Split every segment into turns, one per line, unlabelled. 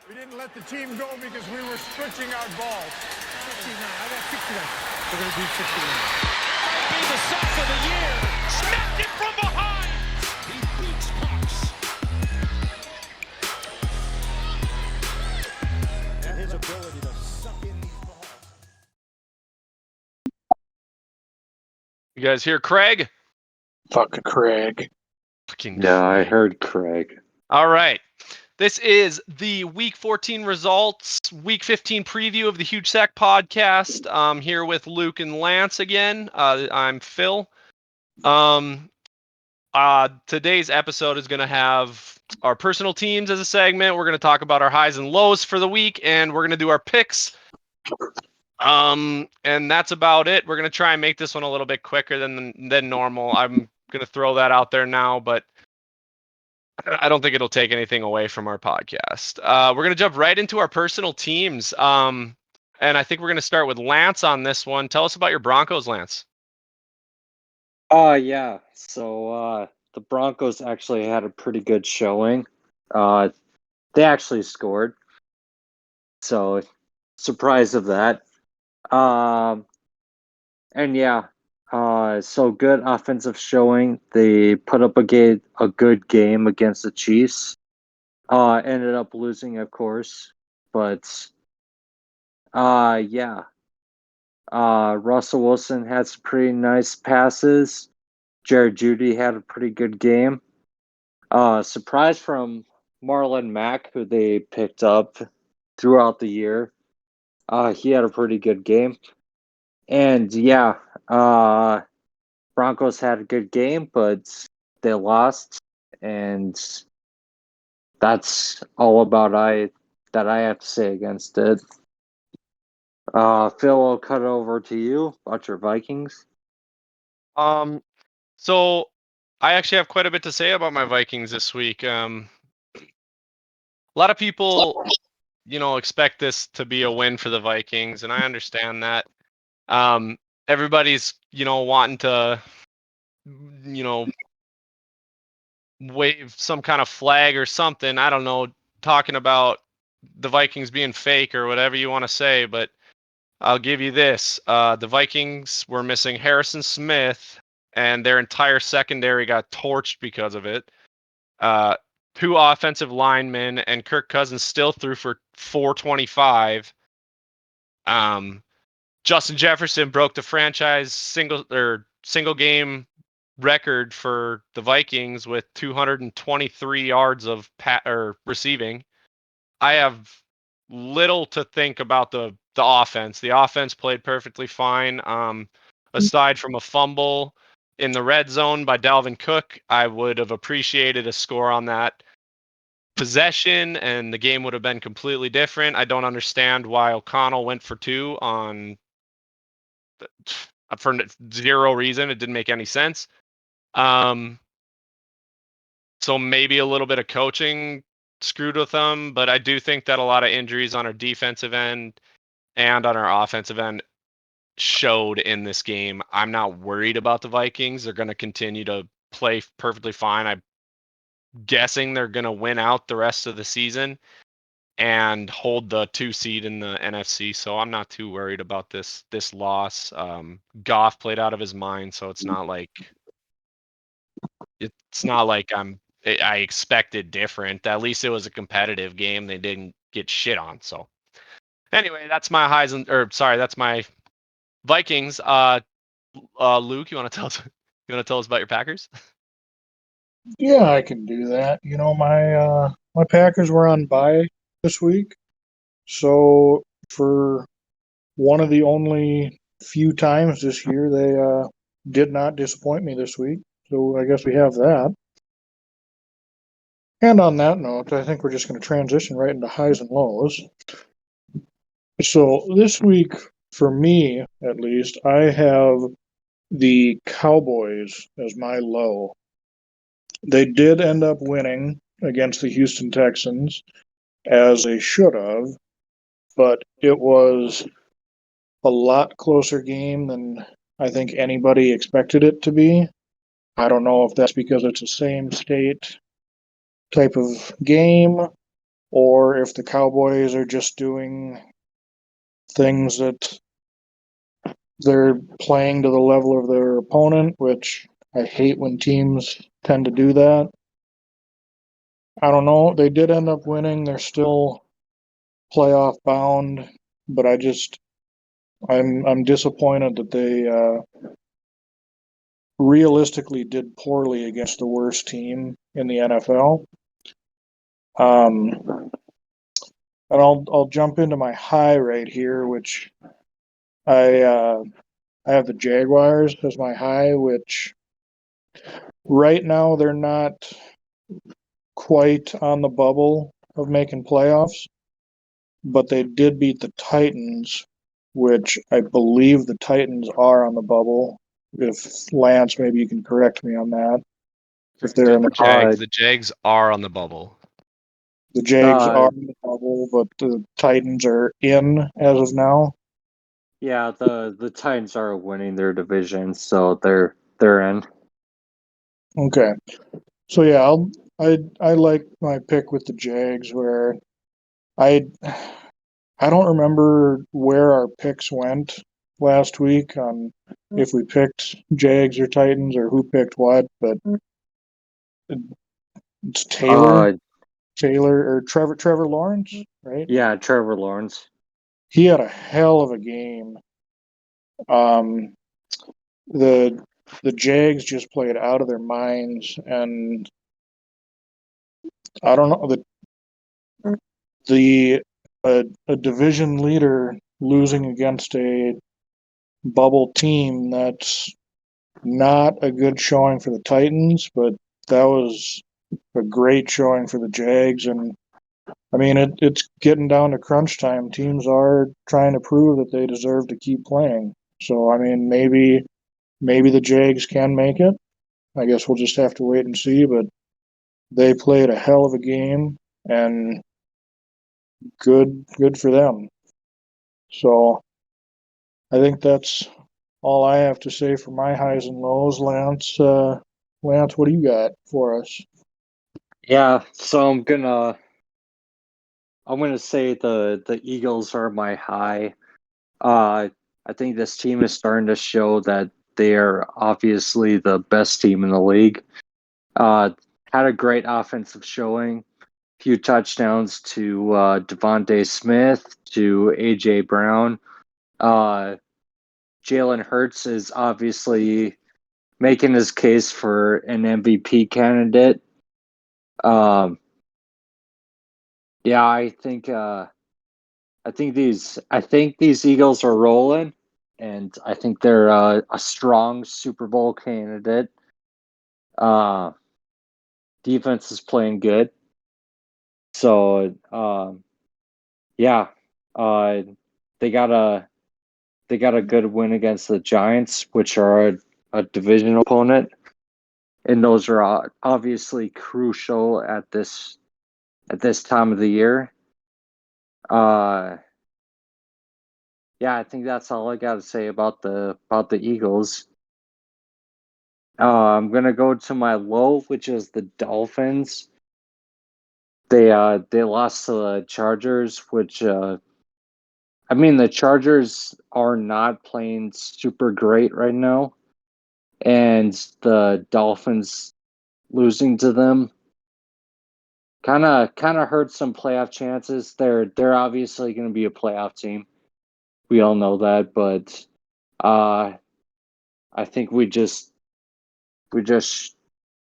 We didn't let the team go because we were stretching out balls.
69. I got 69. We're going to do 69.
Might be the sack of the year. Smacked it from behind. He beats pucks.
And his ability to suck in these balls.
You guys hear Craig?
Fucking Craig.
Fucking
No, I
Craig.
heard Craig.
All right. This is the Week 14 results, Week 15 preview of the Huge Sack podcast. I'm here with Luke and Lance again. I'm Phil. Today's episode is going to have our personal teams as a segment. We're going to talk about our highs and lows for the week, and we're going to do our picks. And that's about it. We're going to try and make this one a little bit quicker than normal. I'm going to throw that out there now, but I don't think it'll take anything away from our podcast. We're going to jump right into our personal teams. And I think we're going to start with Lance on this one. Tell us about your Broncos, Lance.
Yeah. So the Broncos actually had a pretty good showing. They actually scored. So surprised of that. And yeah, so good offensive showing. They put up a good game against the Chiefs. Ended up losing, of course, but yeah. Russell Wilson had some pretty nice passes. Jared Judy had a pretty good game. Surprise from Marlon Mack, who they picked up throughout the year. He had a pretty good game. And yeah, Broncos had a good game, but they lost. And that's all about that I have to say against it. Phil, I'll cut it over to you about your Vikings.
So I actually have quite a bit to say about my Vikings this week. A lot of people, expect this to be a win for the Vikings, and I understand that. Everybody's, wanting to, wave some kind of flag or something. I don't know, talking about the Vikings being fake or whatever you want to say, but I'll give you this. The Vikings were missing Harrison Smith, and their entire secondary got torched because of it. 2 offensive linemen, and Kirk Cousins still threw for 425. Justin Jefferson broke the franchise single game record for the Vikings with 223 yards of receiving. I have little to think about the offense. The offense played perfectly fine. Aside from a fumble in the red zone by Dalvin Cook, I would have appreciated a score on that possession, and the game would have been completely different. I don't understand why O'Connell went for 2 for zero reason. It didn't make any sense. So maybe a little bit of coaching screwed with them, but I do think that a lot of injuries on our defensive end and on our offensive end showed in this game. I'm not worried about the Vikings. They're going to continue to play perfectly fine. I'm guessing they're going to win out the rest of the season and hold the 2 seed in the NFC. So I'm not too worried about this loss. Goff played out of his mind, so it's not like I expected different. At least it was a competitive game. They didn't get shit on. So anyway, that's my that's my Vikings. Luke, you want to tell us about your Packers?
Yeah, I can do that. My Packers were on bye this week, so for one of the only few times this year, they did not disappoint me this week. So I guess we have that. And on that note, I think we're just going to transition right into highs and lows. So this week, for me at least, I have the Cowboys as my low. They did end up winning against the Houston Texans, as they should have, but it was a lot closer game than I think anybody expected it to be. I don't know if that's because it's the same state type of game or if the Cowboys are just doing things that they're playing to the level of their opponent, which I hate when teams tend to do that. I don't know. They did end up winning. They're still playoff bound, but I'm disappointed that they realistically did poorly against the worst team in the NFL. And I'll jump into my high right here, which I have the Jaguars as my high, which right now they're not quite on the bubble of making playoffs, but they did beat the Titans, which I believe the Titans are on the bubble. If Lance, maybe you can correct me on that. If they're in
The Jags are on the bubble.
the Jags are in the bubble, but the Titans are in as of now.
Yeah, the Titans are winning their division, so they're in.
Okay. So yeah, I like my pick with the Jags where I don't remember where our picks went last week on if we picked Jags or Titans or who picked what, but it's Taylor or Trevor Lawrence, right?
Yeah, Trevor Lawrence.
He had a hell of a game. The Jags just played out of their minds, and I don't know a division leader losing against a bubble team, that's not a good showing for the Titans, but that was a great showing for the Jags. And I mean, it's getting down to crunch time. Teams are trying to prove that they deserve to keep playing. So I mean, maybe the Jags can make it. I guess we'll just have to wait and see. But they played a hell of a game, and good for them. So I think that's all I have to say for my highs and lows. Lance, what do you got for us?
Yeah, so I'm gonna say the Eagles are my high. I think this team is starting to show that they are obviously the best team in the league. Had a great offensive showing, few touchdowns to Devontae Smith, to AJ Brown. Jalen Hurts is obviously making his case for an MVP candidate. Yeah, I think these Eagles are rolling, and I think they're a strong Super Bowl candidate. Defense is playing good, so yeah, they got a good win against the Giants, which are a division opponent, and those are obviously crucial at this time of the year. Yeah, I think that's all I got to say about the Eagles. I'm gonna go to my low, which is the Dolphins. They lost to the Chargers, which I mean the Chargers are not playing super great right now, and the Dolphins losing to them kind of hurt some playoff chances. They're obviously going to be a playoff team. We all know that, but I think we just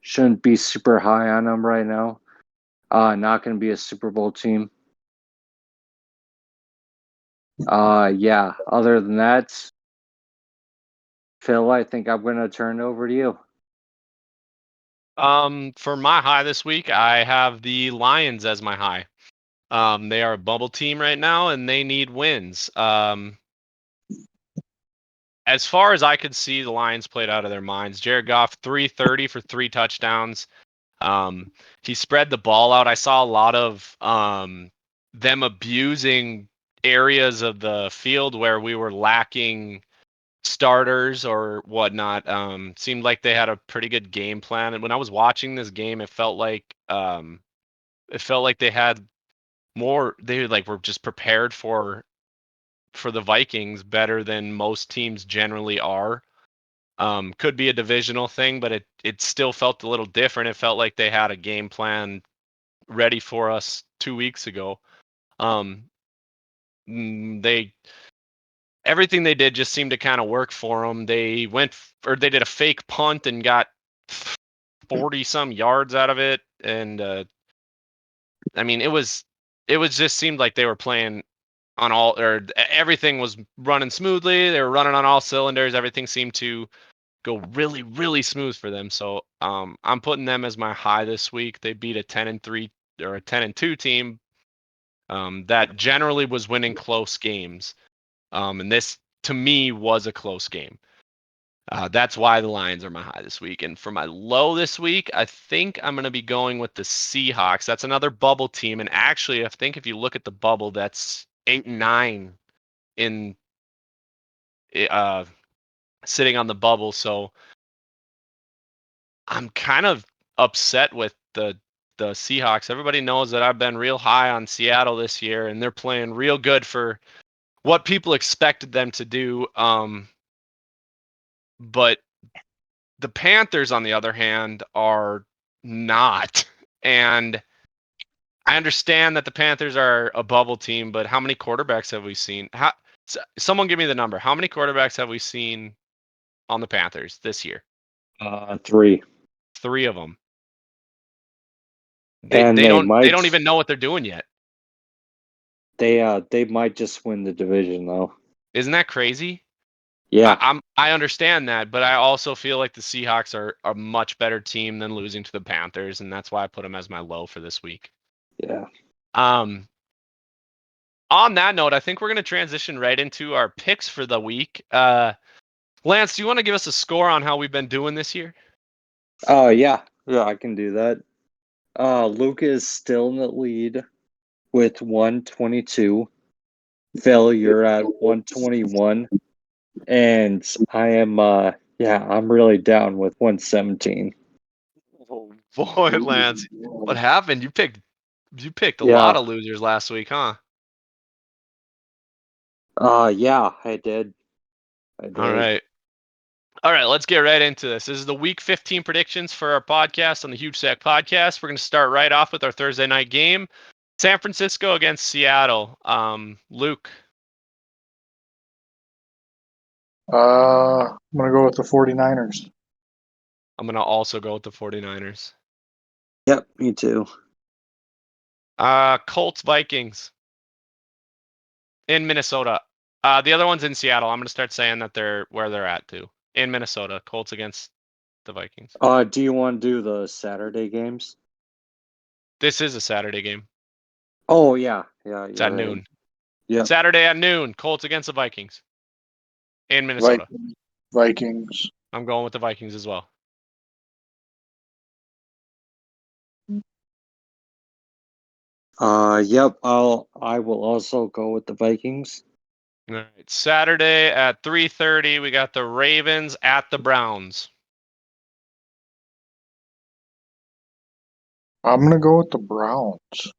shouldn't be super high on them right now. Not going to be a Super Bowl team. Yeah. Other than that, Phil, I think I'm going to turn it over to you.
For my high this week, I have the Lions as my high. They are a bubble team right now, and they need wins. As far as I could see, the Lions played out of their minds. Jared Goff, 330 for 3 touchdowns. He spread the ball out. I saw a lot of them abusing areas of the field where we were lacking starters or whatnot. Seemed like they had a pretty good game plan. And when I was watching this game, it felt like they had they like were just prepared for the Vikings better than most teams generally are. Could be a divisional thing, but it still felt a little different. It felt like they had a game plan ready for us 2 weeks ago. Everything they did just seemed to kind of work for them. They did a fake punt and got 40 some yards out of it, and I mean it was just seemed like they were playing on all, or everything was running smoothly. They were running on all cylinders. Everything seemed to go really, really smooth for them. So I'm putting them as my high this week. They beat a 10-3 or a 10-2 team that generally was winning close games. And this to me was a close game. That's why the Lions are my high this week. And for my low this week, I think I'm going to be going with the Seahawks. That's another bubble team. And actually, I think if you look at the bubble, that's 8-9 in sitting on the bubble. So I'm kind of upset with the Seahawks. Everybody knows that I've been real high on Seattle this year, and they're playing real good for what people expected them to do. But the Panthers, on the other hand, are not. And I understand that the Panthers are a bubble team, but how many quarterbacks have we seen? Someone give me the number. How many quarterbacks have we seen on the Panthers this year?
3.
3 of them.
And
they don't
might,
even know what they're doing yet.
They might just win the division though.
Isn't that crazy?
Yeah.
I understand that, but I also feel like the Seahawks are a much better team than losing to the Panthers, and that's why I put them as my low for this week.
Yeah.
On that note, I think we're going to transition right into our picks for the week. Lance, do you want to give us a score on how we've been doing this year?
Yeah, I can do that. Luke is still in the lead with 122. Phil, you're at 121. And I am I'm really down with 117.
Oh boy, Lance, what happened? You picked a
Yeah.
lot of losers last week, huh?
Yeah, I did.
All right, let's get right into this. This is the week 15 predictions for our podcast on the Huge Sack Podcast. We're going to start right off with our Thursday night game. San Francisco against Seattle. Luke.
I'm going to go with the 49ers.
I'm going to also go with the 49ers.
Yep, me too.
Colts Vikings in Minnesota. The other one's in Seattle. I'm going to start saying that they're where they're at too. In Minnesota, Colts against the Vikings.
Do you want to do the Saturday games?
This is a Saturday game.
Oh, yeah. Yeah,
It's at noon.
Yeah.
Saturday at noon, Colts against the Vikings in Minnesota.
Vikings.
I'm going with the Vikings as well.
Yep, I will also go with the Vikings.
All right. Saturday at 3:30, we got the Ravens at the Browns.
I'm going to go with the Browns.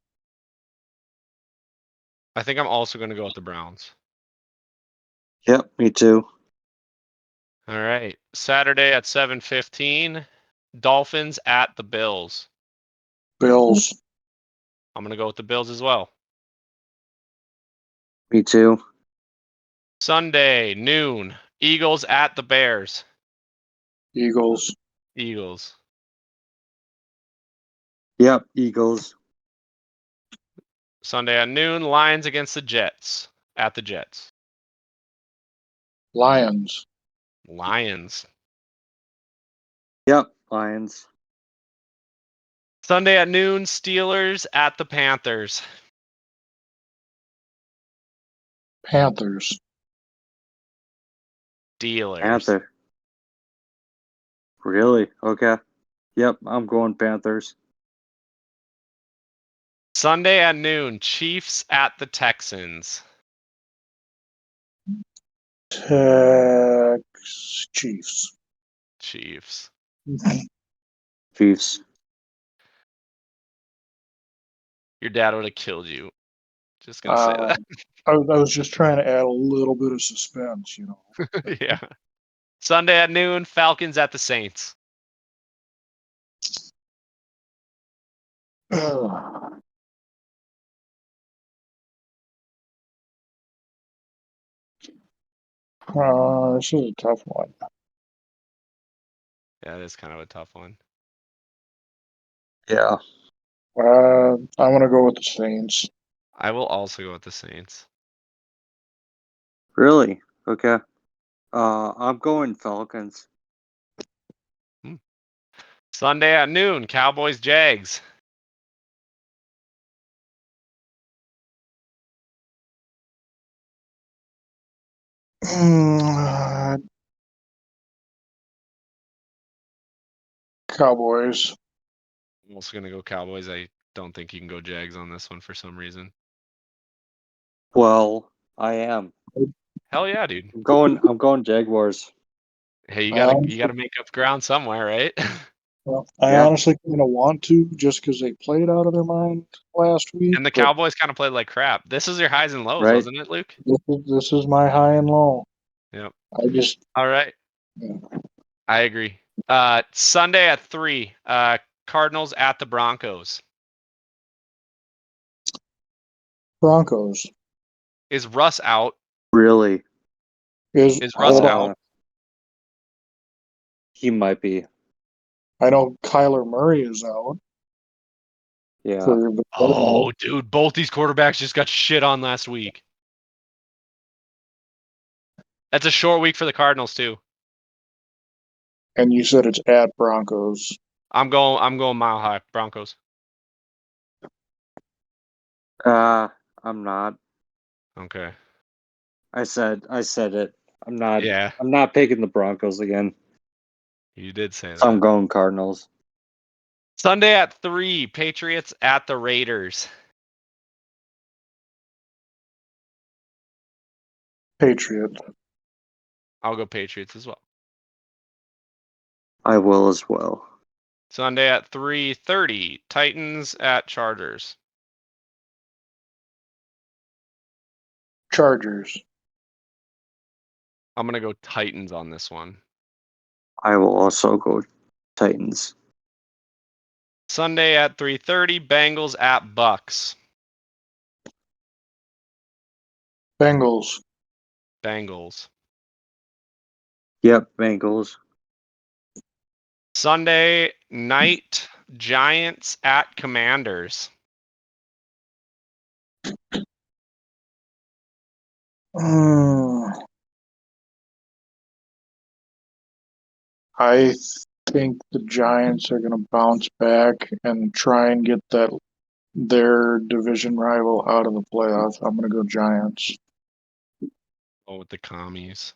I think I'm also going to go with the Browns.
Yep, me too.
All right. Saturday at 7:15, Dolphins at the Bills.
Bills.
I'm going to go with the Bills as well.
Me too.
Sunday, noon, Eagles at the Bears.
Eagles.
Eagles.
Yep, Eagles.
Sunday at noon, Lions against the Jets. At the Jets.
Lions.
Lions.
Yep, Lions.
Sunday at noon, Steelers at the Panthers.
Panthers.
Steelers.
Panther. Really? Okay. Yep, I'm going Panthers.
Sunday at noon, Chiefs at the Texans.
Chiefs.
Chiefs.
Chiefs.
Your dad would have killed you Just gonna say
Uh, I was just trying to add a little bit of suspense, you know.
that. Yeah. Sunday at noon, Falcons at the Saints.
This is a tough one.
Yeah, it is kind of a tough one.
Yeah.
I'm gonna go with the Saints.
I will also go with the Saints.
Really? Okay. I'm going Falcons.
Sunday at noon, Cowboys Jags.
Cowboys.
I'm also gonna go Cowboys. I don't think you can go Jags on this one for some reason.
Well, I am.
Hell yeah, dude.
I'm going Jaguars.
Hey, you
Honestly-
gotta make up ground somewhere, right?
Well, I
Yeah.
honestly kind of want to, just because they played out of their mind last week.
And the
but
Cowboys kind of played like crap. This is your highs and lows,
Right.
wasn't it, Luke?
this is my high and low.
Yep.
I just
All right.
Yeah.
I agree. Sunday at 3, Cardinals at the Broncos.
Broncos
Is Russ out?
Really?
is
Russ
hold
out?
on.
He might be.
I know Kyler Murray is out
Yeah.
for the
Oh, dude, both these quarterbacks just got shit on last week. That's a short week for the Cardinals too.
and you said it's at Broncos.
I'm going Mile High Broncos.
I'm not.
Okay.
I said it. I'm not.
Yeah,
I'm not picking the Broncos again.
you did say
So I'm
that.
going Cardinals.
Sunday at 3, Patriots at the Raiders.
Patriots.
I'll go Patriots as well.
I will as well.
Sunday at 3:30, Titans at Chargers.
Chargers.
I'm gonna go Titans on this one.
I will also go Titans.
Sunday at 3:30, Bengals at Bucks.
Bengals.
Bengals.
Yep, Bengals.
Sunday night, Giants at Commanders.
I think the Giants are going to bounce back and try and get their division rival out of the playoffs. I'm going to go Giants.
Oh, with the commies.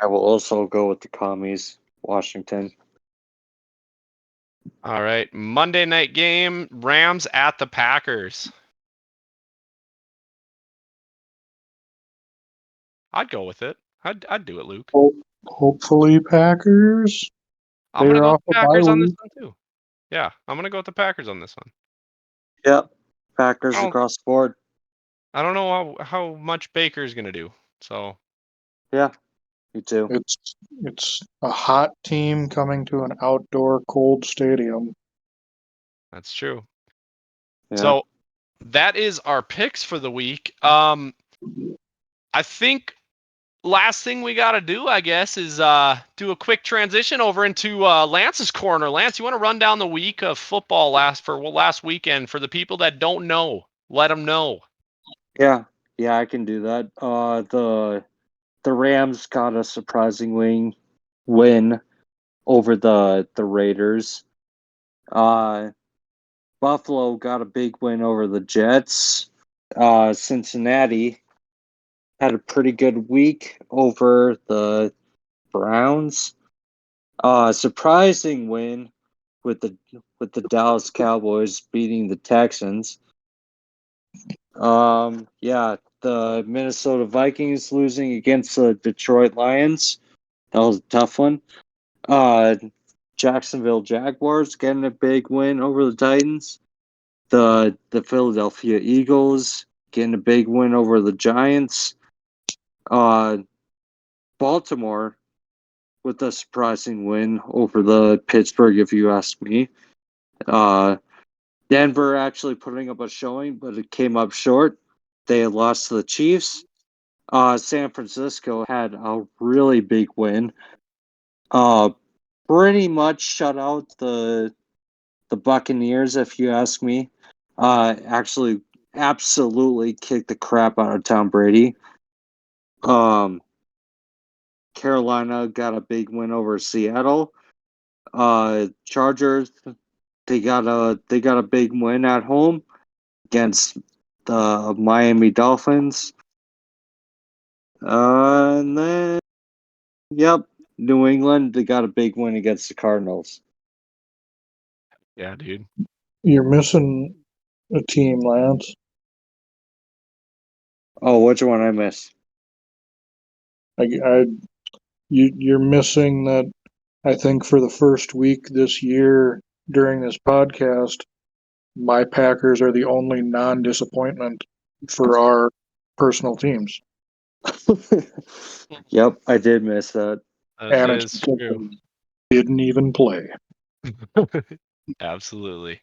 I will also go with the commies. Washington.
All right, Monday night game, Rams at the Packers. I'd go with it. I'd do it, Luke.
Hopefully Packers.
I'm gonna
They're
go
off
with the
a bye
Packers on this
week.
one too. Yeah, I'm gonna go with the Packers on this one.
Yep. Packers
Oh.
across the board.
I don't know how much Baker's gonna do. So
Yeah, me too.
It's a hot team coming to an outdoor cold stadium.
that's true.
Yeah.
So that is our picks for the week. I think last thing we got to do, I guess, is do a quick transition over into Lance's corner. Lance, you want to run down the week of football last weekend for the people that don't know? Let them know.
Yeah, I can do that. The Rams got a surprising win over the Raiders. Buffalo got a big win over the Jets. Cincinnati had a pretty good week over the Browns. Surprising win with the Dallas Cowboys beating the Texans. The Minnesota Vikings losing against the Detroit Lions. That was a tough one. Jacksonville Jaguars getting a big win over the Titans. The Philadelphia Eagles getting a big win over the Giants. Baltimore with a surprising win over the Pittsburgh, if you ask me. Denver actually putting up a showing, but it came up short. They had lost to the Chiefs. San Francisco had a really big win. Pretty much shut out the Buccaneers, if you ask me. Actually, absolutely kicked the crap out of Tom Brady. Carolina got a big win over Seattle. Chargers, they got a big win at home against the Miami Dolphins. And then, yep, New England, they got a big win against the Cardinals.
Yeah, dude.
You're missing a team, Lance.
Oh, which one I missed?
You're missing that. I think for the first week this year during this podcast, my Packers are the only non-disappointment for our personal teams.
Yep, I did miss that.
That
And
is
it's because
true.
they didn't even play.
Absolutely.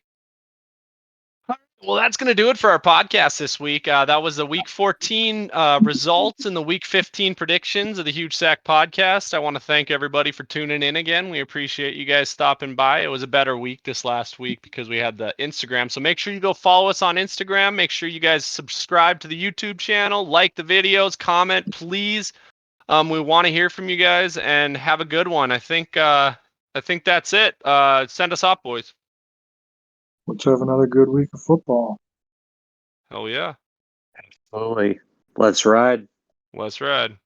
Well, that's going to do it for our podcast this week. That was the Week 14 results and the Week 15 predictions of the Huge Sack Podcast. I want to thank everybody for tuning in again. We appreciate you guys stopping by. It was a better week this last week because we had the Instagram. So make sure you go follow us on Instagram. Make sure you guys subscribe to the YouTube channel, like the videos, comment, please. We want to hear from you guys and have a good one. I think that's it. Send us off, boys.
Let's have another good week of football.
Hell yeah.
Absolutely. Let's ride.
Let's ride.